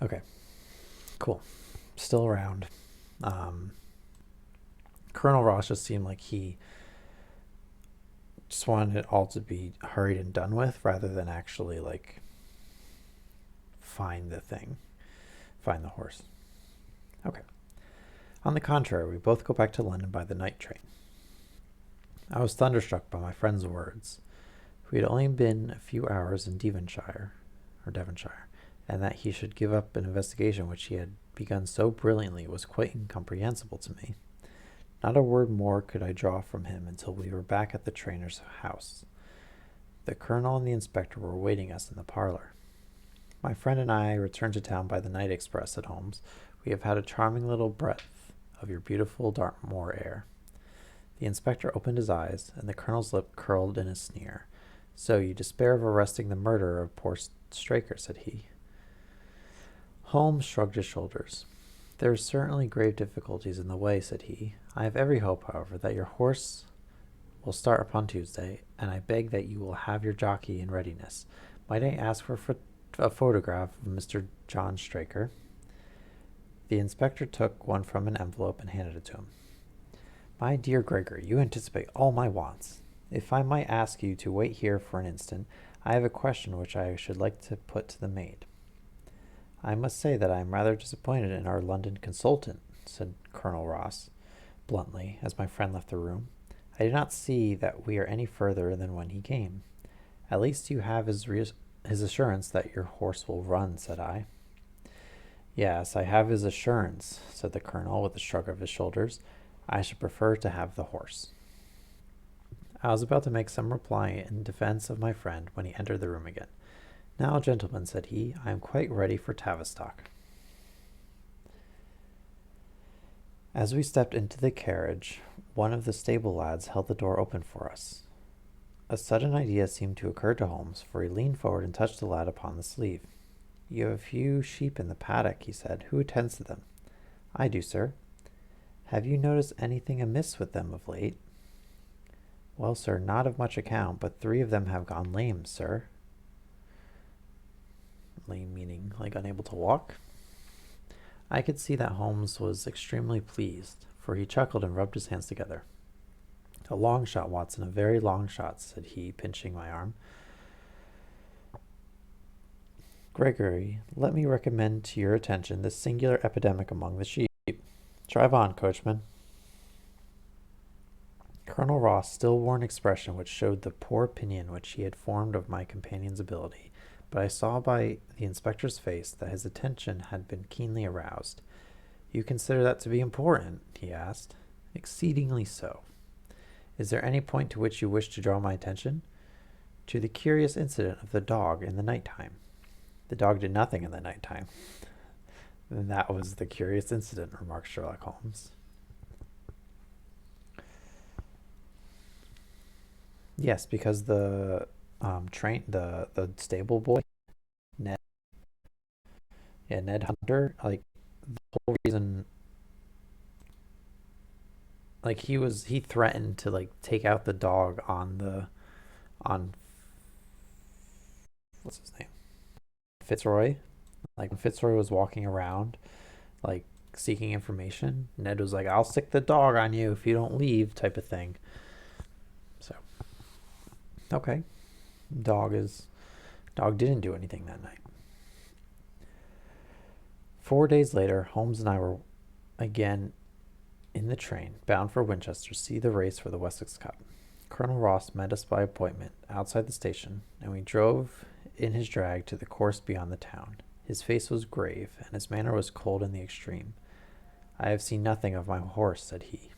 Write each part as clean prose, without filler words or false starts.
Okay, cool. Still around. Um, Colonel Ross just seemed like he just wanted it all to be hurried and done with rather than actually like find the thing, find the horse. Okay. On the contrary, we both go back to London by the night train. I was thunderstruck by my friend's words. We had only been a few hours in Devonshire, and that he should give up an investigation which he had begun so brilliantly was quite incomprehensible to me. Not a word more could I draw from him until we were back at the trainer's house. The colonel and the inspector were awaiting us in the parlor. My friend and I returned to town by the night express, said Holmes. We have had a charming little breath of your beautiful Dartmoor air. The inspector opened his eyes, and the colonel's lip curled in a sneer. So you despair of arresting the murderer of poor Straker, said he. Holmes shrugged his shoulders. There are certainly grave difficulties in the way, said he. I have every hope, however, that your horse will start upon Tuesday, and I beg that you will have your jockey in readiness. Might I ask for a photograph of Mr. John Straker? The inspector took one from an envelope and handed it to him. My dear Gregory, you anticipate all my wants. If I might ask you to wait here for an instant, I have a question which I should like to put to the maid. I must say that I am rather disappointed in our London consultant, said Colonel Ross bluntly, as my friend left the room. I do not see that we are any further than when he came. At least you have his assurance that your horse will run, said I. Yes, I have his assurance, said the colonel with a shrug of his shoulders. I should prefer to have the horse. I was about to make some reply in defense of my friend when he entered the room again. Now, gentlemen, said he, I am quite ready for Tavistock. As we stepped into the carriage, one of the stable lads held the door open for us. A sudden idea seemed to occur to Holmes, for he leaned forward and touched the lad upon the sleeve. You have a few sheep in the paddock, he said. Who attends to them? I do, sir. Have you noticed anything amiss with them of late? Well, sir, not of much account, but 3 of them have gone lame, sir. Lame meaning like unable to walk? I could see that Holmes was extremely pleased, for he chuckled and rubbed his hands together. A long shot, Watson, a very long shot, said he, pinching my arm. Gregory, let me recommend to your attention this singular epidemic among the sheep. Drive on, coachman. Colonel Ross still wore an expression which showed the poor opinion which he had formed of my companion's ability, but I saw by the inspector's face that his attention had been keenly aroused. You consider that to be important? He asked. Exceedingly so. Is there any point to which you wish to draw my attention? To the curious incident of the dog in the night time. The dog did nothing in the night time. And that was the curious incident, remarked Sherlock Holmes. Yes, because the the stable boy, Ned, yeah, Ned Hunter, like the whole reason, like he threatened to like take out the dog on what's his name, Fitzroy. Like when Fitzroy was walking around, like seeking information, Ned was like, "I'll stick the dog on you if you don't leave," type of thing. So okay, dog didn't do anything that night. 4 days later, Holmes and I were again in the train, bound for Winchester to see the race for the Wessex Cup. Colonel Ross met us by appointment outside the station, and we drove in his drag to the course beyond the town. His face was grave, and his manner was cold in the extreme. I have seen nothing of my horse, said he.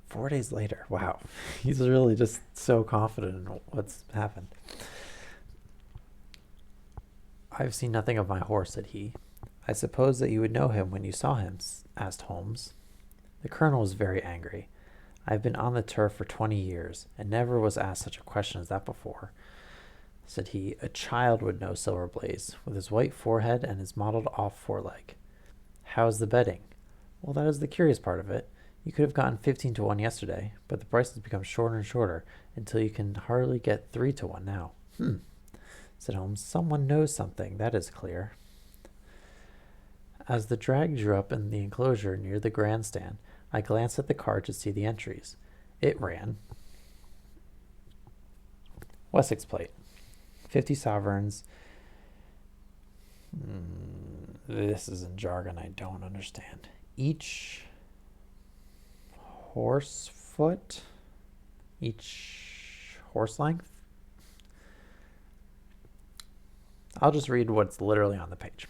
4 days later, wow. He's really just so confident in what's happened. I have seen nothing of my horse, said he. I suppose that you would know him when you saw him, asked Holmes. The colonel was very angry. I have been on the turf for 20 years, and never was asked such a question as that before, said he. A child would know Silver Blaze, with his white forehead and his mottled off foreleg. How is the betting? Well, that is the curious part of it. You could have gotten 15 to 1 yesterday, but the price has become shorter and shorter, until you can hardly get 3 to 1 now. Said Holmes. Someone knows something, that is clear. As the drag drew up in the enclosure near the grandstand, I glanced at the card to see the entries. It ran Wessex plate, 50 sovereigns. This is in jargon I don't understand. Each horse foot, each horse length. I'll just read what's literally on the page.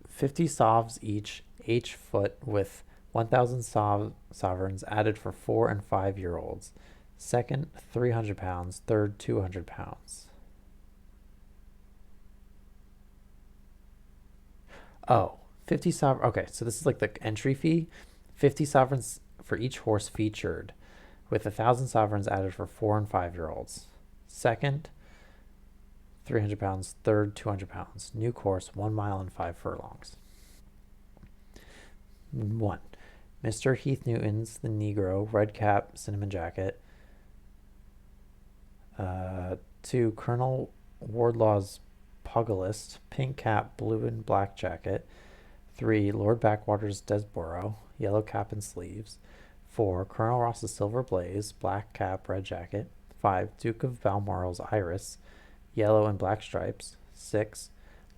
50 sovs each foot with 1,000 sovereigns added for 4 and 5-year-olds. Second, 300 pounds. Third, 200 pounds. Oh, 50 sovereigns. Okay, so this is like the entry fee. 50 sovereigns for each horse featured, with 1,000 sovereigns added for 4 and 5-year-olds. Second, 300 pounds. Third, 200 pounds. New course, 1 mile and 5 furlongs. 1. Mr. Heath Newton's The Negro, red cap, cinnamon jacket. 2. Colonel Wardlaw's Pugilist, pink cap, blue and black jacket. 3. Lord Backwater's Desborough, yellow cap and sleeves. 4. Colonel Ross's Silver Blaze, black cap, red jacket. 5. Duke of Balmoral's Iris, yellow and black stripes. 6.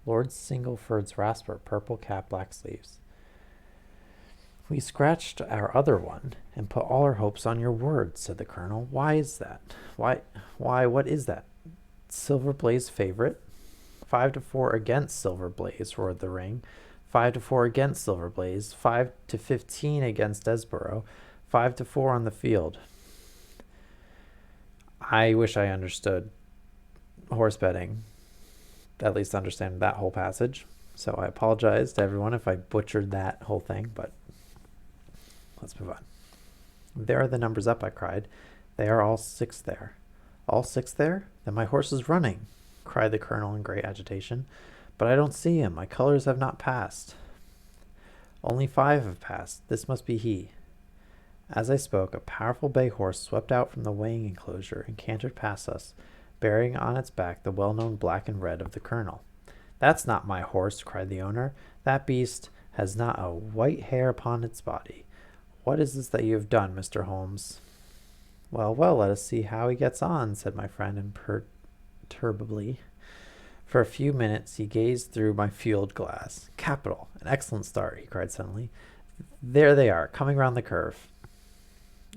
Lord Singleford's Rasper, purple cap, black sleeves. We scratched our other one and put all our hopes on your word, said the colonel. Why is that? Why, what is that? Silver Blaze favorite? 5-4 against Silver Blaze, roared the ring. 5-4 against Silver Blaze. 5-15 against Desborough. 5-4 on the field. I wish I understood horse betting, at least understand that whole passage. So I apologize to everyone if I butchered that whole thing, but let's move on. There are the numbers up, I cried. They are all 6 there. All 6 there? Then my horse is running, cried the colonel in great agitation. But I don't see him. My colors have not passed. Only 5 have passed. This must be he. As I spoke, a powerful bay horse swept out from the weighing enclosure and cantered past us, bearing on its back the well-known black and red of the colonel. That's not my horse, cried the owner. That beast has not a white hair upon its body. What is this that you have done, Mr. Holmes? Well, let us see how he gets on, said my friend imperturbably. For a few minutes he gazed through my field glass. Capital! An excellent start, he cried suddenly. There they are, coming round the curve.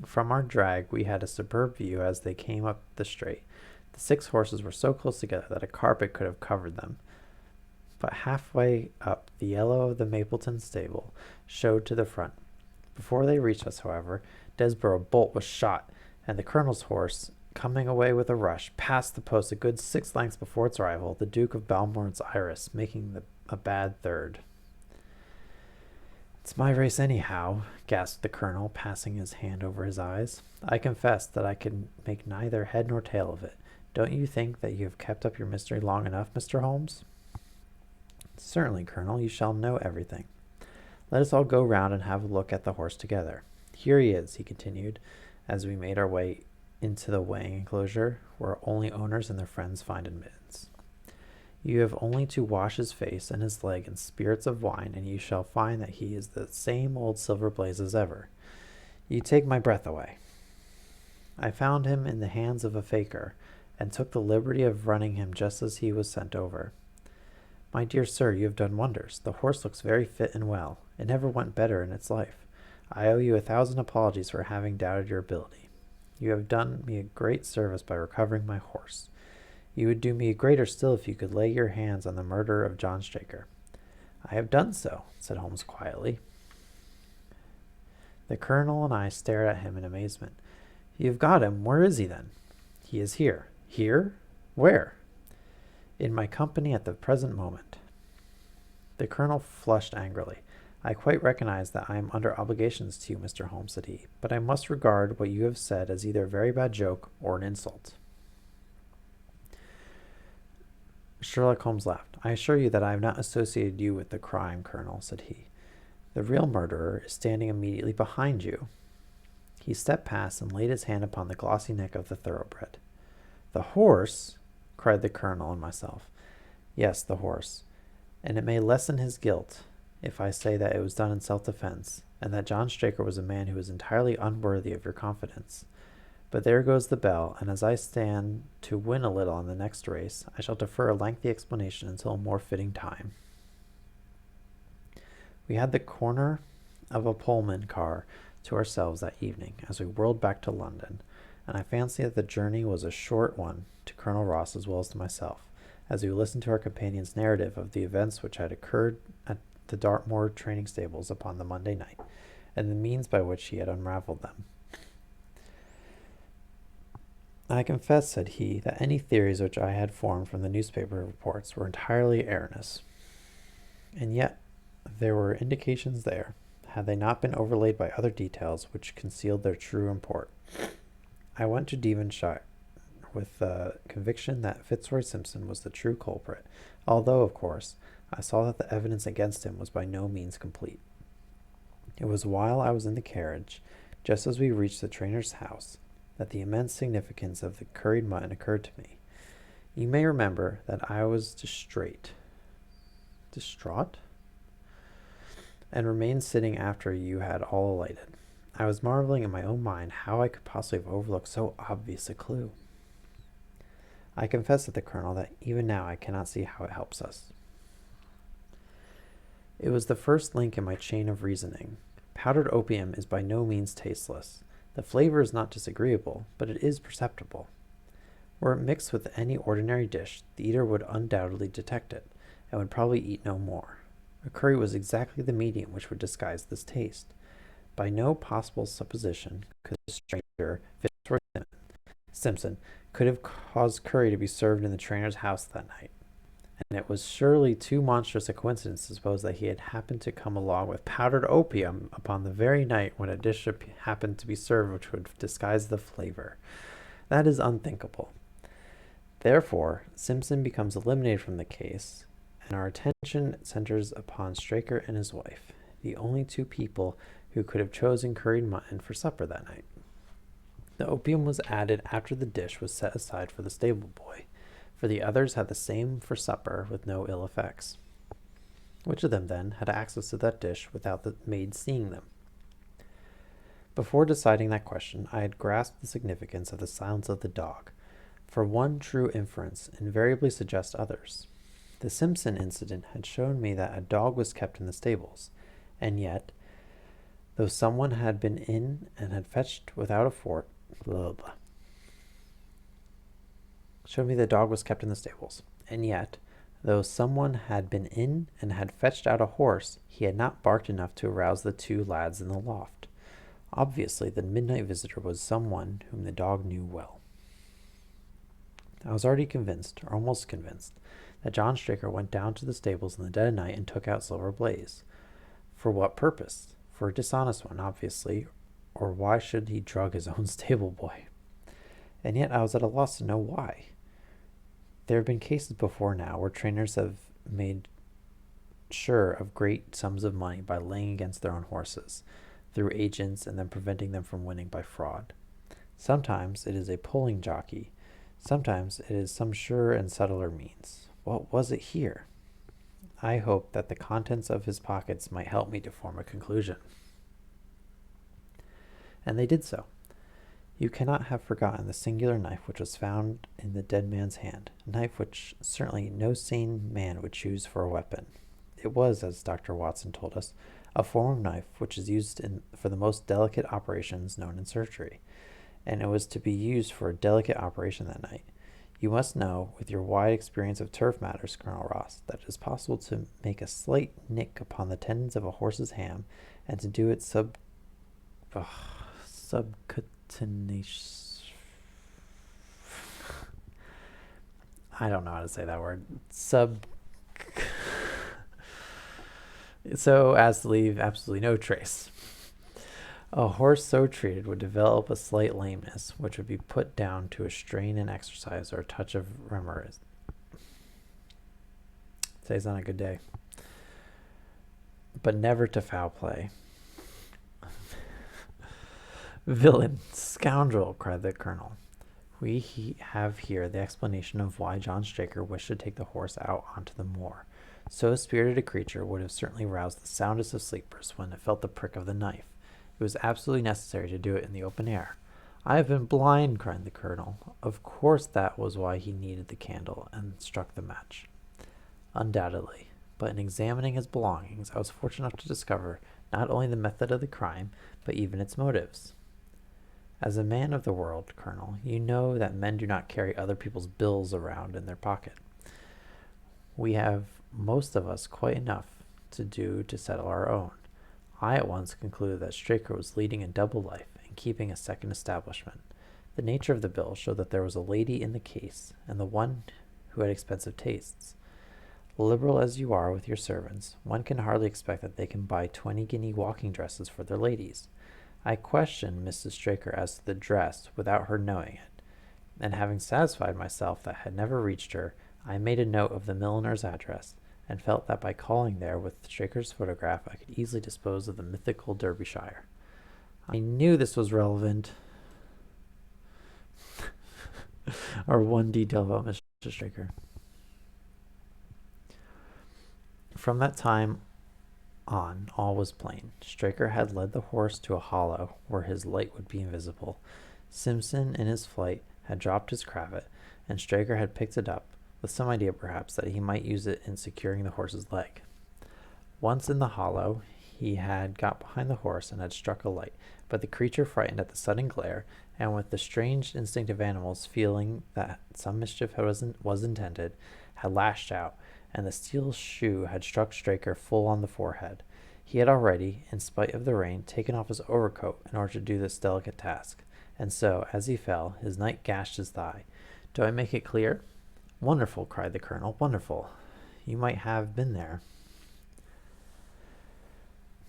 From our drag we had a superb view as they came up the straight. The 6 horses were so close together that a carpet could have covered them. But halfway up, the yellow of the Mapleton stable showed to the front. Before they reached us, however, Desborough bolt was shot, and the colonel's horse, coming away with a rush, passed the post a good 6 lengths before its rival, the Duke of Balmore's Iris, making a bad third. It's my race anyhow, gasped the colonel, passing his hand over his eyes. I confess that I can make neither head nor tail of it. Don't you think that you have kept up your mystery long enough, Mr. Holmes? Certainly, Colonel, you shall know everything. Let us all go round and have a look at the horse together. Here he is, he continued, as we made our way into the weighing enclosure, where only owners and their friends find admittance. You have only to wash his face and his leg in spirits of wine, and you shall find that he is the same old Silver Blaze as ever. You take my breath away. I found him in the hands of a faker, and took the liberty of running him just as he was sent over. My dear sir, you have done wonders. The horse looks very fit and well. It never went better in its life. I owe you 1,000 apologies for having doubted your ability. You have done me a great service by recovering my horse. You would do me a greater still if you could lay your hands on the murderer of John Straker. I have done so, said Holmes quietly. The colonel and I stared at him in amazement. You have got him. Where is he, then? He is here. Here? Where? In my company at the present moment. The colonel flushed angrily. I quite recognize that I am under obligations to you, Mr. Holmes, said he, but I must regard what you have said as either a very bad joke or an insult. Sherlock Holmes laughed. I assure you that I have not associated you with the crime, Colonel, said he. The real murderer is standing immediately behind you. He stepped past and laid his hand upon the glossy neck of the thoroughbred. The horse? Cried the colonel and myself. Yes, the horse. And it may lessen his guilt. if I say that it was done in self-defense, and that John Straker was a man who was entirely unworthy of your confidence. But there goes the bell, and as I stand to win a little in the next race, I shall defer a lengthy explanation until a more fitting time. We had the corner of a Pullman car to ourselves that evening as we whirled back to London, and I fancy that the journey was a short one to Colonel Ross as well as to myself, as we listened to our companion's narrative of the events which had occurred at the Dartmoor training stables upon the Monday night, and the means by which he had unravelled them. I confess, said he, that any theories which I had formed from the newspaper reports were entirely erroneous. And yet there were indications there, had they not been overlaid by other details which concealed their true import. I went to Devonshire with the conviction that Fitzroy Simpson was the true culprit, although, of course, I saw that the evidence against him was by no means complete. It was while I was in the carriage, just as we reached the trainer's house, that the immense significance of the curried mutton occurred to me. You may remember that I was distraught, and remained sitting after you had all alighted. I was marveling in my own mind how I could possibly have overlooked so obvious a clue. I confess to the colonel that even now I cannot see how it helps us. It was the first link in my chain of reasoning. Powdered opium is by no means tasteless. The flavor is not disagreeable, but it is perceptible. Were it mixed with any ordinary dish, the eater would undoubtedly detect it, and would probably eat no more. A curry was exactly the medium which would disguise this taste. By no possible supposition could the stranger, Fitzroy Simpson, could have caused curry to be served in the trainer's house that night. And it was surely too monstrous a coincidence to suppose that he had happened to come along with powdered opium upon the very night when a dish happened to be served which would disguise the flavor. That is unthinkable. Therefore, Simpson becomes eliminated from the case, and our attention centers upon Straker and his wife, the only two people who could have chosen curried mutton for supper that night. The opium was added after the dish was set aside for the stable boy, for the others had the same for supper with no ill effects. Which of them, then, had access to that dish without the maid seeing them? Before deciding that question, I had grasped the significance of the silence of the dog, for one true inference invariably suggests others. The Simpson incident had shown me that a dog was kept in the stables, and yet, though someone had been in and had fetched without a fort, showed me the dog was kept in the stables, and yet, though someone had been in and had fetched out a horse, he had not barked enough to arouse the two lads in the loft. Obviously, the midnight visitor was someone whom the dog knew well. I was already convinced, or almost convinced, that John Straker went down to the stables in the dead of night and took out Silver Blaze. For what purpose? For a dishonest one, obviously, or why should he drug his own stable boy? And yet I was at a loss to know why. There have been cases before now where trainers have made sure of great sums of money by laying against their own horses, through agents, and then preventing them from winning by fraud. Sometimes it is a pulling jockey. Sometimes it is some surer and subtler means. What was it here? I hoped that the contents of his pockets might help me to form a conclusion. And they did so. You cannot have forgotten the singular knife which was found in the dead man's hand, a knife which certainly no sane man would choose for a weapon. It was, as Dr. Watson told us, a form of knife which is used for the most delicate operations known in surgery, and it was to be used for a delicate operation that night. You must know, with your wide experience of turf matters, Colonel Ross, that it is possible to make a slight nick upon the tendons of a horse's ham, and to do it subcutaneous. I don't know how to say that word. So as to leave absolutely no trace. A horse so treated would develop a slight lameness, which would be put down to a strain in exercise or a touch of Memoirs. Today's not a good day. But never to foul play. Villain, scoundrel, cried the colonel. We have here the explanation of why John Straker wished to take the horse out onto the moor, So spirited a creature would have certainly roused the soundest of sleepers when it felt the prick of the knife. It was absolutely necessary to do it in the open air. I have been blind, cried the colonel. Of course that was why he needed the candle, and struck the match. Undoubtedly. But in examining his belongings, I was fortunate enough to discover not only the method of the crime, but even its motives. As a man of the world, Colonel, you know that men do not carry other people's bills around in their pocket. We have, most of us, quite enough to do to settle our own. I at once concluded that Straker was leading a double life and keeping a second establishment. The nature of the bill showed that there was a lady in the case, and the one who had expensive tastes. Liberal as you are with your servants, one can hardly expect that they can buy 20-guinea walking dresses for their ladies. I questioned Mrs. Straker as to the dress without her knowing it, and having satisfied myself that had never reached her, I made a note of the milliner's address, and felt that by calling there with Straker's photograph I could easily dispose of the mythical Derbyshire. I knew this was relevant. Or one detail about Mr. Straker. From that time on, all was plain. Straker had led the horse to a hollow where his light would be invisible. Simpson, in his flight, had dropped his cravat, and Straker had picked it up, with some idea perhaps that he might use it in securing the horse's leg. Once in the hollow, he had got behind the horse and had struck a light, but the creature, frightened at the sudden glare, and with the strange instinct of animals feeling that some mischief was intended, had lashed out, and the steel shoe had struck Straker full on the forehead. He had already, in spite of the rain, taken off his overcoat in order to do this delicate task, and so, as he fell, his knife gashed his thigh. Do I make it clear? Wonderful, cried the colonel, wonderful. You might have been there.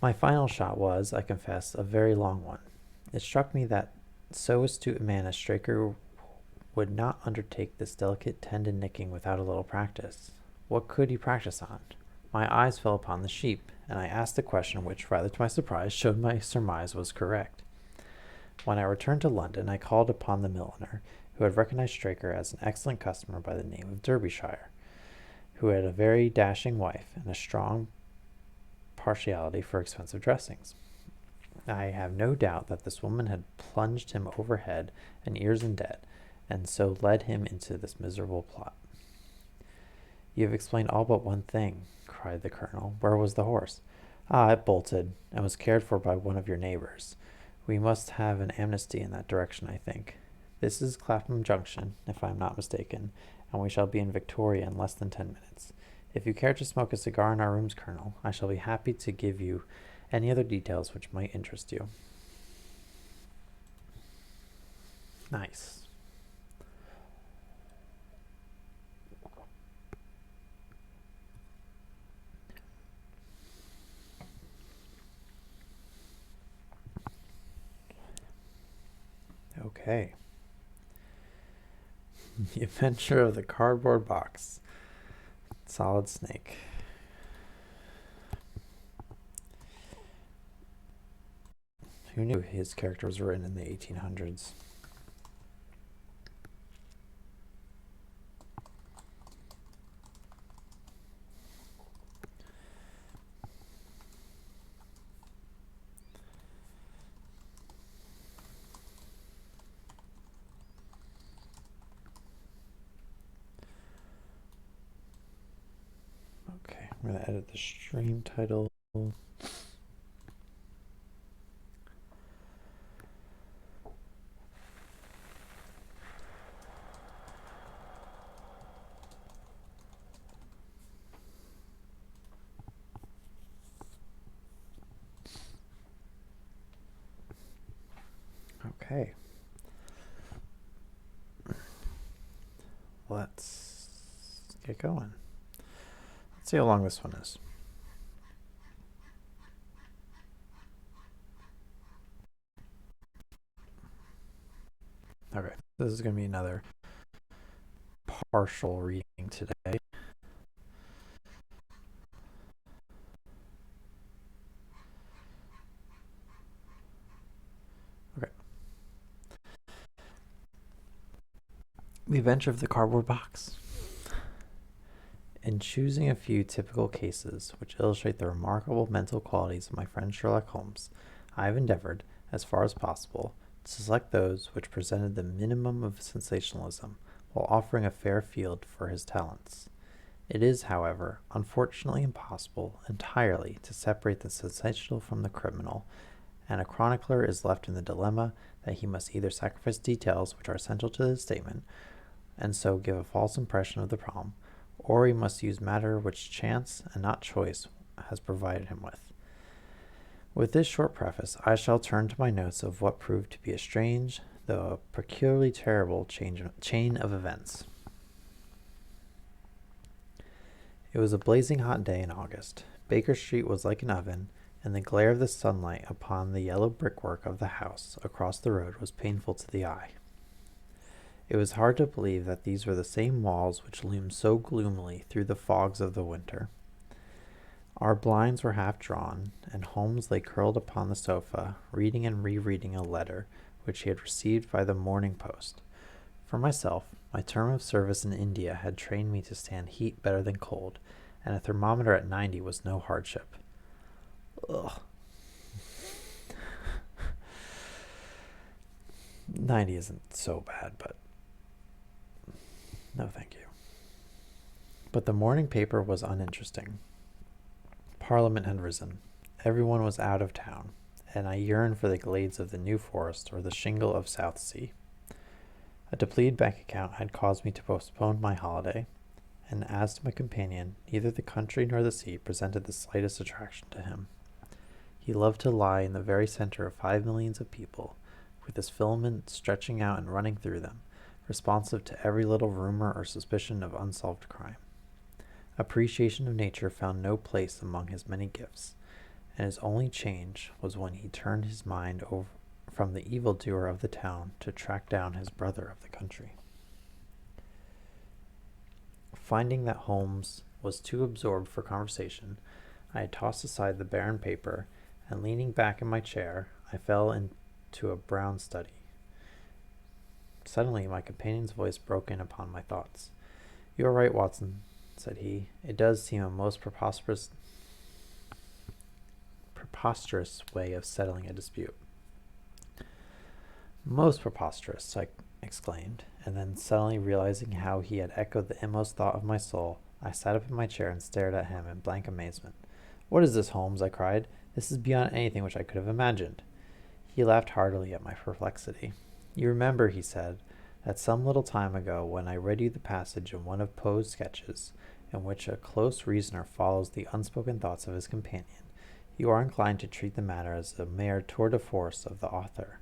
My final shot was, I confess, a very long one. It struck me that so astute a man as Straker would not undertake this delicate tendon nicking without a little practice. What could he practice on? My eyes fell upon the sheep, and I asked a question which, rather to my surprise, showed my surmise was correct. When I returned to London, I called upon the milliner, who had recognized Straker as an excellent customer by the name of Derbyshire, who had a very dashing wife and a strong partiality for expensive dressings. I have no doubt that this woman had plunged him over head and ears in debt, and so led him into this miserable plot. You have explained all but one thing, cried the colonel. Where was the horse? Ah, it bolted, and was cared for by one of your neighbors. We must have an amnesty in that direction, I think. This is Clapham Junction, if I am not mistaken, and we shall be in Victoria in less than 10 minutes. If you care to smoke a cigar in our rooms, Colonel, I shall be happy to give you any other details which might interest you. Nice. Okay. The Adventure of the Cardboard Box. Solid Snake. Who knew his character was written in the 1800s? Okay, I'm going to edit the stream title. Okay. Let's get going. Let's see how long this one is. Okay, this is going to be another partial reading today. Okay. The Adventure of the Cardboard Box. In choosing a few typical cases which illustrate the remarkable mental qualities of my friend Sherlock Holmes, I have endeavored, as far as possible, to select those which presented the minimum of sensationalism, while offering a fair field for his talents. It is, however, unfortunately impossible entirely to separate the sensational from the criminal, and a chronicler is left in the dilemma that he must either sacrifice details which are essential to his statement, and so give a false impression of the problem, or he must use matter which chance and not choice has provided him with. With this short preface, I shall turn to my notes of what proved to be a strange, though a peculiarly terrible chain of events. It was a blazing hot day in August. Baker Street was like an oven, and the glare of the sunlight upon the yellow brickwork of the house across the road was painful to the eye. It was hard to believe that these were the same walls which loomed so gloomily through the fogs of the winter. Our blinds were half drawn, and Holmes lay curled upon the sofa, reading and rereading a letter which he had received by the morning post. For myself, my term of service in India had trained me to stand heat better than cold, and a thermometer at 90 was no hardship. Ugh. 90 isn't so bad, but no thank you. But the morning paper was uninteresting. Parliament had risen. Everyone was out of town, and I yearned for the glades of the New Forest or the shingle of Southsea. A depleted bank account had caused me to postpone my holiday, and as to my companion, neither the country nor the sea presented the slightest attraction to him. He loved to lie in the very center of 5 millions of people, with his filament stretching out and running through them, responsive to every little rumor or suspicion of unsolved crime. Appreciation of nature found no place among his many gifts, and his only change was when he turned his mind over from the evildoer of the town to track down his brother of the country. Finding that Holmes was too absorbed for conversation, I had tossed aside the barren paper, and leaning back in my chair, I fell into a brown study. Suddenly, my companion's voice broke in upon my thoughts. "You are right, Watson," said he. "It does seem a most preposterous way of settling a dispute." "Most preposterous," I exclaimed, and then suddenly realizing how he had echoed the inmost thought of my soul, I sat up in my chair and stared at him in blank amazement. "What is this, Holmes?" I cried. "This is beyond anything which I could have imagined." He laughed heartily at my perplexity. "You remember," he said, "that some little time ago, when I read you the passage in one of Poe's sketches, in which a close reasoner follows the unspoken thoughts of his companion, you are inclined to treat the matter as a mere tour de force of the author.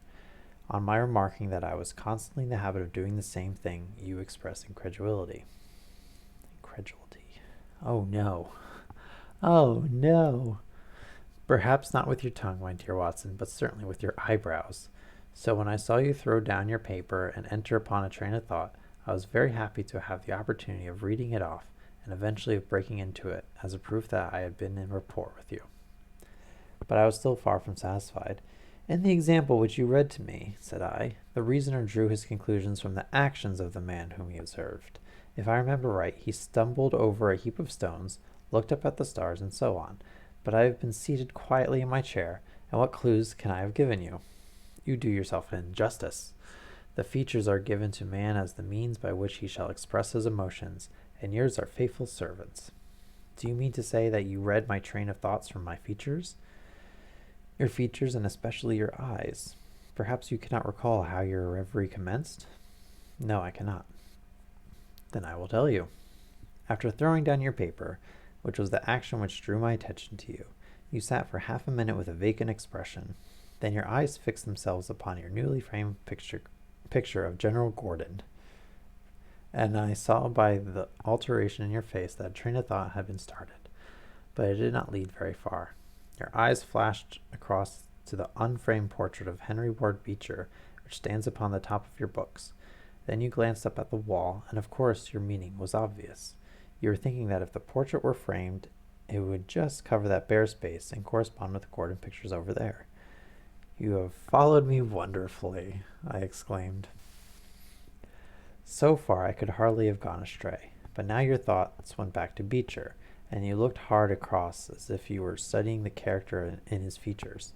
On my remarking that I was constantly in the habit of doing the same thing, you express incredulity." Incredulity. Oh no. Oh no. "Perhaps not with your tongue, my dear Watson, but certainly with your eyebrows. So when I saw you throw down your paper and enter upon a train of thought, I was very happy to have the opportunity of reading it off, and eventually of breaking into it, as a proof that I had been in rapport with you." But I was still far from satisfied. "In the example which you read to me," said I, "the reasoner drew his conclusions from the actions of the man whom he observed. If I remember right, he stumbled over a heap of stones, looked up at the stars, and so on. But I have been seated quietly in my chair, and what clues can I have given you? You do yourself an injustice. The features are given to man as the means by which he shall express his emotions, and yours are faithful servants. Do you mean to say that you read my train of thoughts from my features?" "Your features, and especially your eyes. Perhaps you cannot recall how your reverie commenced?" "No, I cannot." "Then I will tell you. After throwing down your paper, which was the action which drew my attention to you, you sat for half a minute with a vacant expression. Then your eyes fixed themselves upon your newly framed picture of General Gordon, and I saw by the alteration in your face that a train of thought had been started, but it did not lead very far. Your eyes flashed across to the unframed portrait of Henry Ward Beecher, which stands upon the top of your books. Then you glanced up at the wall, and of course your meaning was obvious. You were thinking that if the portrait were framed, it would just cover that bare space and correspond with the Gordon pictures over there." "You have followed me wonderfully," I exclaimed. So far I could hardly have gone astray, but now your thoughts went back to Beecher, and you looked hard across as if you were studying the character in his features.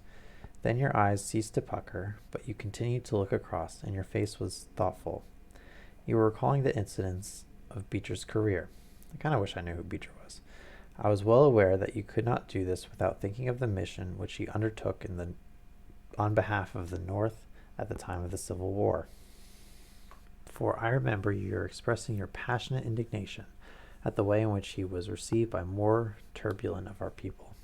Then your eyes ceased to pucker, but you continued to look across, and your face was thoughtful. You were recalling the incidents of Beecher's career. I kind of wish I knew who Beecher was. I was well aware that you could not do this without thinking of the mission which he undertook on behalf of the North at the time of the Civil War. For I remember your expressing your passionate indignation at the way in which he was received by more turbulent of our people.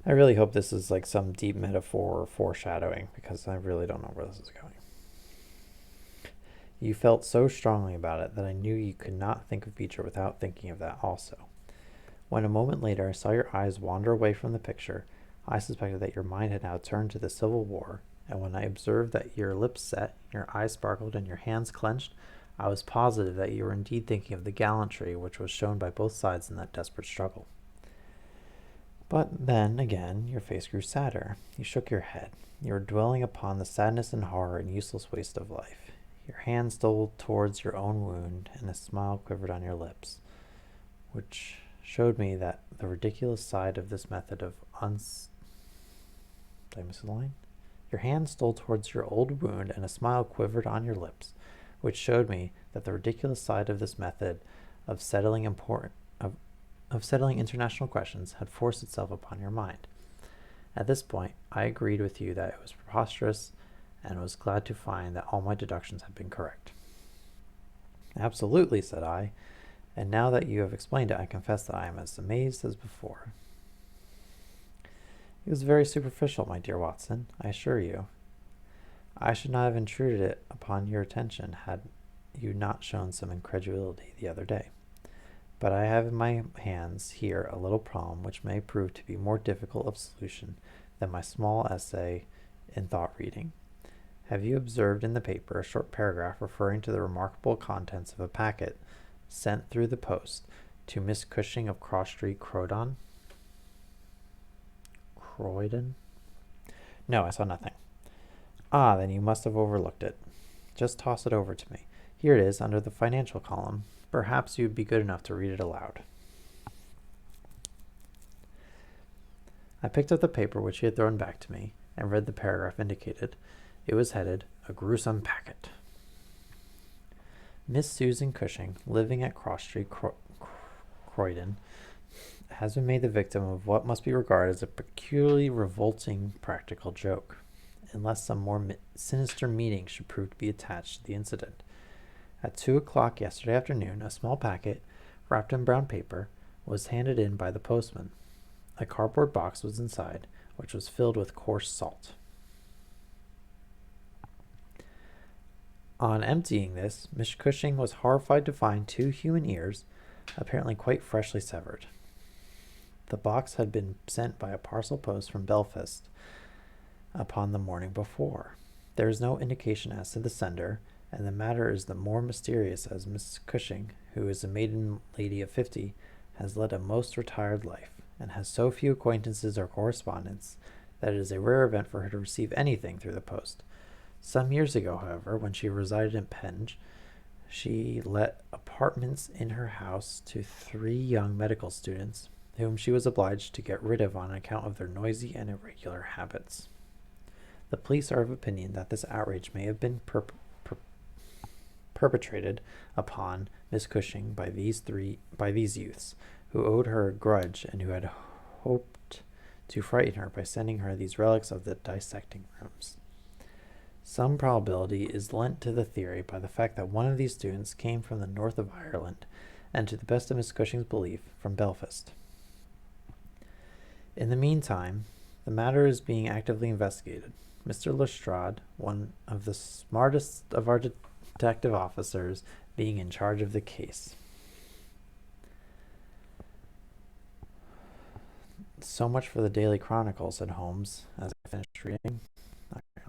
I really hope this is like some deep metaphor or foreshadowing, because I really don't know where this is going. You felt so strongly about it that I knew you could not think of Beecher without thinking of that also. When a moment later I saw your eyes wander away from the picture, I suspected that your mind had now turned to the Civil War, and when I observed that your lips set, your eyes sparkled, and your hands clenched, I was positive that you were indeed thinking of the gallantry which was shown by both sides in that desperate struggle. But then, again, your face grew sadder. You shook your head. You were dwelling upon the sadness and horror and useless waste of life. Your hand stole towards your own wound, and a smile quivered on your lips, which showed me that the ridiculous side of this method of Did I miss a line? Your hand stole towards your old wound, and a smile quivered on your lips, which showed me that the ridiculous side of this method of settling international questions had forced itself upon your mind. At this point, I agreed with you that it was preposterous, and was glad to find that all my deductions had been correct. Absolutely, said I, and now that you have explained it, I confess that I am as amazed as before. It was very superficial, my dear Watson, I assure you. I should not have intruded it upon your attention had you not shown some incredulity the other day. But I have in my hands here a little problem which may prove to be more difficult of solution than my small essay in thought reading. Have you observed in the paper a short paragraph referring to the remarkable contents of a packet sent through the post to Miss Cushing of Cross Street, Croydon? No, I saw nothing. Ah, then you must have overlooked it. Just toss it over to me. Here it is, under the financial column. Perhaps you'd be good enough to read it aloud. I picked up the paper which he had thrown back to me, and read the paragraph indicated. It was headed, A Gruesome Packet. Miss Susan Cushing, living at Cross Street, Croydon, has been made the victim of what must be regarded as a peculiarly revolting practical joke, unless some more sinister meaning should prove to be attached to the incident. At 2 o'clock yesterday afternoon, a small packet, wrapped in brown paper, was handed in by the postman. A cardboard box was inside, which was filled with coarse salt. On emptying this, Miss Cushing was horrified to find 2 human ears, apparently quite freshly severed. The box had been sent by a parcel post from Belfast upon the morning before. There is no indication as to the sender, and the matter is the more mysterious as Miss Cushing, who is a maiden lady of 50, has led a most retired life, and has so few acquaintances or correspondents that it is a rare event for her to receive anything through the post. Some years ago, however, when she resided in Penge, she let apartments in her house to 3 young medical students, whom she was obliged to get rid of on account of their noisy and irregular habits. The police are of opinion that this outrage may have been perpetrated upon Miss Cushing by these youths, who owed her a grudge and who had hoped to frighten her by sending her these relics of the dissecting rooms. Some probability is lent to the theory by the fact that one of these students came from the north of Ireland, and to the best of Miss Cushing's belief, from Belfast. In the meantime, the matter is being actively investigated. Mr. Lestrade, one of the smartest of our detective officers, being in charge of the case. So much for the Daily Chronicle, said Holmes, as I finished reading.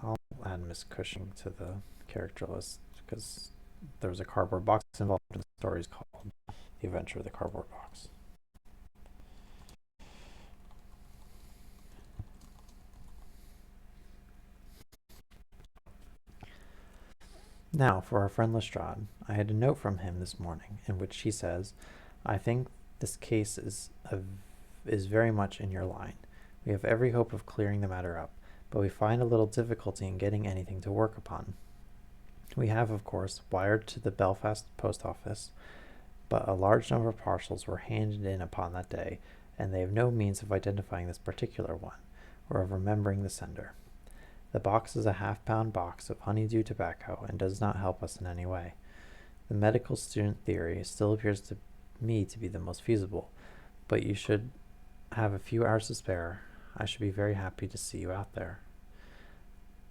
I'll add Miss Cushing to the character list, because there was a cardboard box involved in the stories called The Adventure of the Cardboard Box. Now, for our friend Lestrade, I had a note from him this morning in which he says, I think this case is very much in your line. We have every hope of clearing the matter up, but we find a little difficulty in getting anything to work upon. We have, of course, wired to the Belfast post office, but a large number of parcels were handed in upon that day, and they have no means of identifying this particular one, or of remembering the sender. The box is a half-pound box of honeydew tobacco, and does not help us in any way. The medical student theory still appears to me to be the most feasible, but you should have a few hours to spare. I should be very happy to see you out there.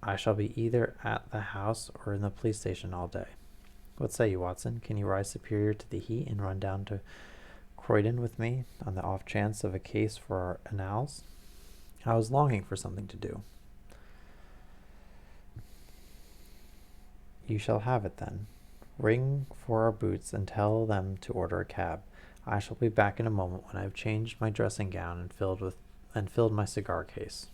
I shall be either at the house or in the police station all day. What say you, Watson? Can you rise superior to the heat and run down to Croydon with me on the off chance of a case for our annals? I was longing for something to do. You shall have it then. Ring for our boots and tell them to order a cab. I shall be back in a moment when I have changed my dressing gown and filled my cigar case.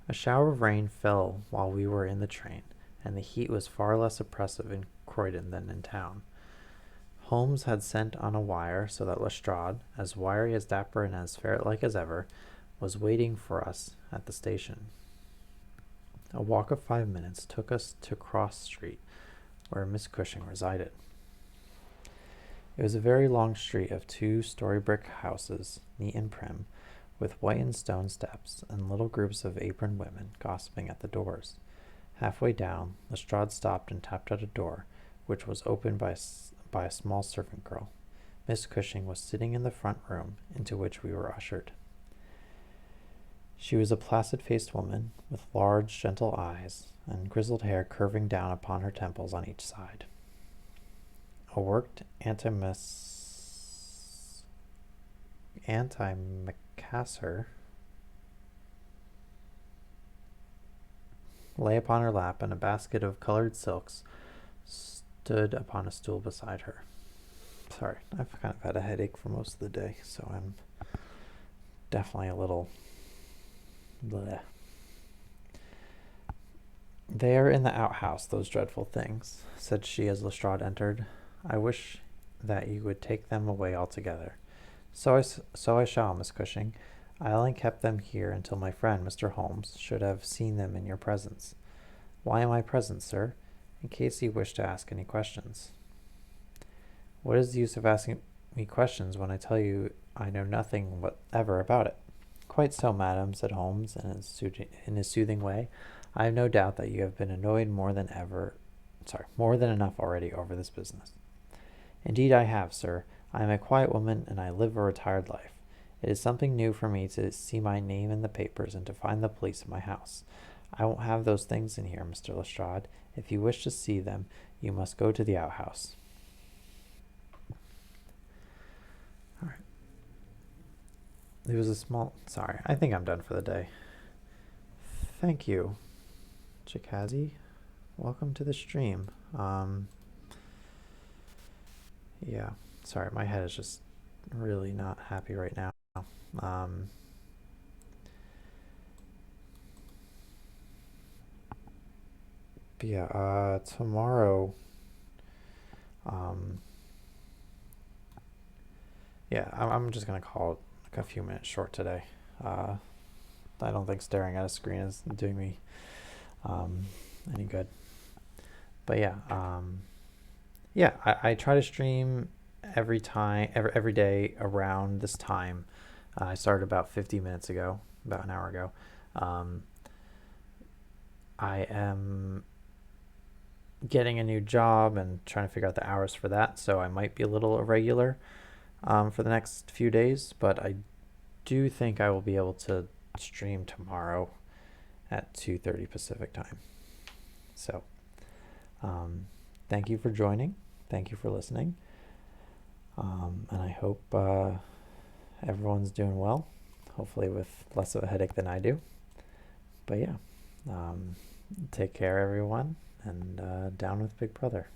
A shower of rain fell while we were in the train, and the heat was far less oppressive in Croydon than in town. Holmes had sent on a wire so that Lestrade, as wiry, as dapper, and as ferret-like as ever, was waiting for us at the station. A walk of 5 minutes took us to Cross Street, where Miss Cushing resided. It was a very long street of 2-story brick houses, neat and prim, with white and stone steps, and little groups of aproned women gossiping at the doors. Halfway down, Lestrade stopped and tapped at a door, which was opened by a small servant girl. Miss Cushing was sitting in the front room, into which we were ushered. She was a placid-faced woman, with large, gentle eyes, and grizzled hair curving down upon her temples on each side. A worked antimacassar lay upon her lap, and a basket of colored silks stood upon a stool beside her. Sorry, I've kind of had a headache for most of the day, so I'm definitely a little bleh. They are in the outhouse, those dreadful things, said she as Lestrade entered. I wish that you would take them away altogether. So I shall, Miss Cushing. I only kept them here until my friend, Mr. Holmes, should have seen them in your presence. Why am I present, sir? In case you wish to ask any questions. What is the use of asking me questions when I tell you I know nothing whatever about it? Quite so, madam, said Holmes in his soothing way. I have no doubt that you have been annoyed more than enough already over this business. Indeed I have, sir. I am a quiet woman, and I live a retired life. It is something new for me to see my name in the papers and to find the police at my house. I won't have those things in here, Mr. Lestrade. If you wish to see them, you must go to the outhouse. All right. It was a small... Sorry, I think I'm done for the day. Thank you, Chikazi. Welcome to the stream. Yeah, sorry, my head is just really not happy right now. But yeah, tomorrow, yeah, I'm just gonna call it like a few minutes short today. I don't think staring at a screen is doing me any good. But yeah, I try to stream every day around this time. I started about 50 minutes ago, about an hour ago. I am getting a new job and trying to figure out the hours for that, so I might be a little irregular for the next few days, but I do think I will be able to stream tomorrow at 2:30 Pacific time. So thank you for joining. Thank you for listening. And I hope everyone's doing well, hopefully with less of a headache than I do. But yeah, take care, everyone, and down with Big Brother.